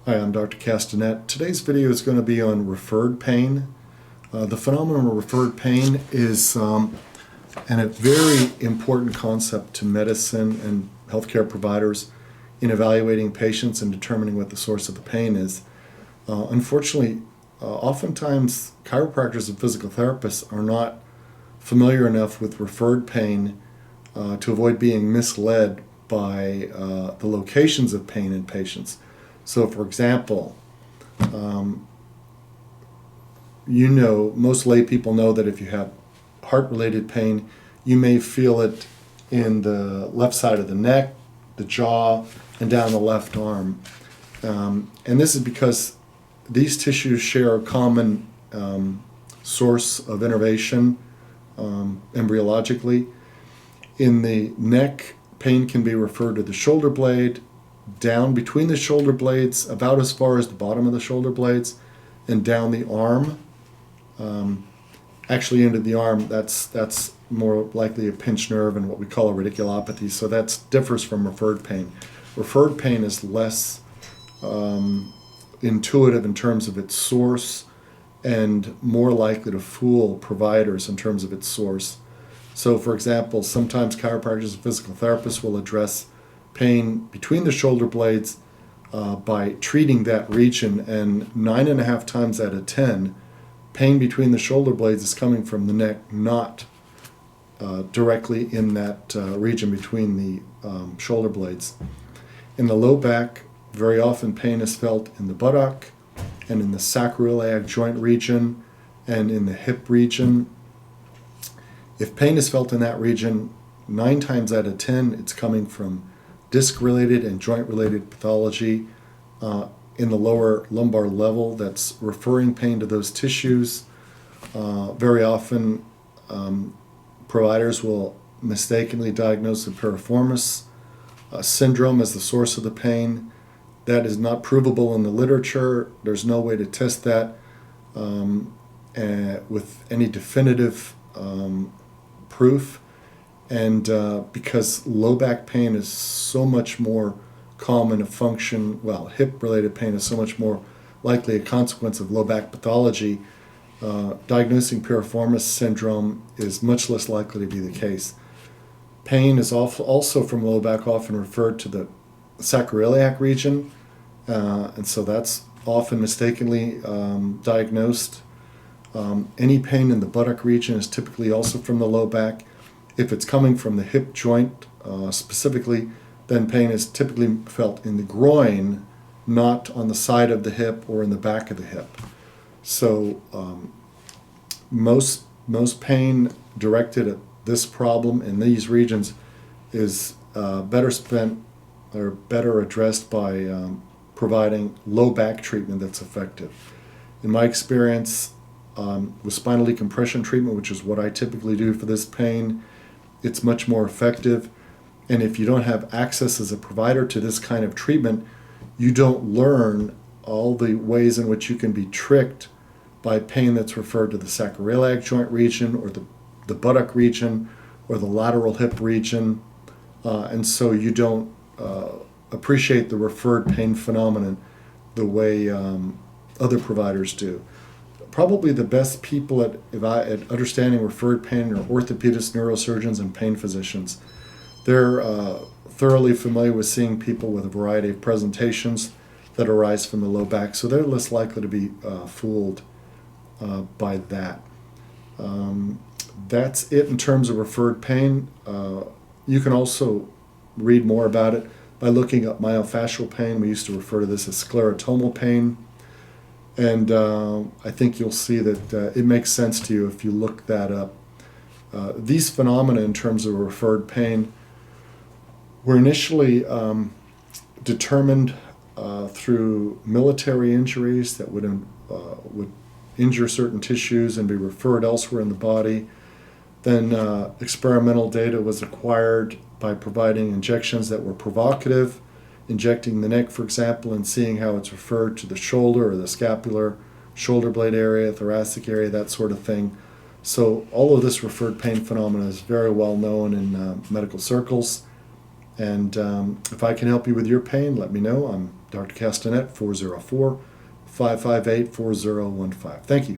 Hi, I'm Dr. Castanet. Today's video is going to be on referred pain. The phenomenon of referred pain is a very important concept to medicine and healthcare providers in evaluating patients and determining what the source of the pain is. Unfortunately, oftentimes chiropractors and physical therapists are not familiar enough with referred pain to avoid being misled by the locations of pain in patients. So, for example, most lay people know that if you have heart-related pain, you may feel it in the left side of the neck, the jaw, and down the left arm. And this is because these tissues share a common source of innervation embryologically. In the neck, pain can be referred to the shoulder blade, down between the shoulder blades, about as far as the bottom of the shoulder blades, and down the arm. Actually into the arm, that's more likely a pinched nerve and what we call a radiculopathy, so that differs from referred pain. Referred pain is less intuitive in terms of its source and more likely to fool providers in terms of its source. So, for example, sometimes chiropractors and physical therapists will address pain between the shoulder blades by treating that region, and 9.5 times out of 10, pain between the shoulder blades is coming from the neck, not directly in that region between the shoulder blades. In the low back, very often pain is felt in the buttock and in the sacroiliac joint region and in the hip region. If pain is felt in that region, 9 times out of 10, it's coming from disc-related and joint-related pathology in the lower lumbar level that's referring pain to those tissues. Very often, providers will mistakenly diagnose the piriformis syndrome as the source of the pain. That is not provable in the literature. There's no way to test that with any definitive proof. And because low back pain is so much more common a function, hip-related pain is so much more likely a consequence of low back pathology, diagnosing piriformis syndrome is much less likely to be the case. Pain is also from low back often referred to the sacroiliac region, and so that's often mistakenly diagnosed. Any pain in the buttock region is typically also from the low back. If it's coming from the hip joint specifically, then pain is typically felt in the groin, not on the side of the hip or in the back of the hip. So most pain directed at this problem in these regions is better addressed by providing low back treatment that's effective. In my experience, with spinal decompression treatment, which is what I typically do for this pain, it's much more effective. And if you don't have access as a provider to this kind of treatment, you don't learn all the ways in which you can be tricked by pain that's referred to the sacroiliac joint region or the buttock region or the lateral hip region. And so you don't appreciate the referred pain phenomenon the way other providers do. Probably the best people at understanding referred pain are orthopedists, neurosurgeons, and pain physicians. They're thoroughly familiar with seeing people with a variety of presentations that arise from the low back, so they're less likely to be fooled by that. That's it in terms of referred pain. You can also read more about it by looking up myofascial pain. We used to refer to this as sclerotomal pain. And I think you'll see that it makes sense to you if you look that up. These phenomena in terms of referred pain were initially determined through military injuries that would injure certain tissues and be referred elsewhere in the body. Then experimental data was acquired by providing injections that were provocative, injecting the neck, for example, and seeing how it's referred to the shoulder or the scapular, shoulder blade area, thoracic area, that sort of thing. So all of this referred pain phenomena is very well known in medical circles. And if I can help you with your pain, let me know. I'm Dr. Castanet, 404 558 4015. Thank you.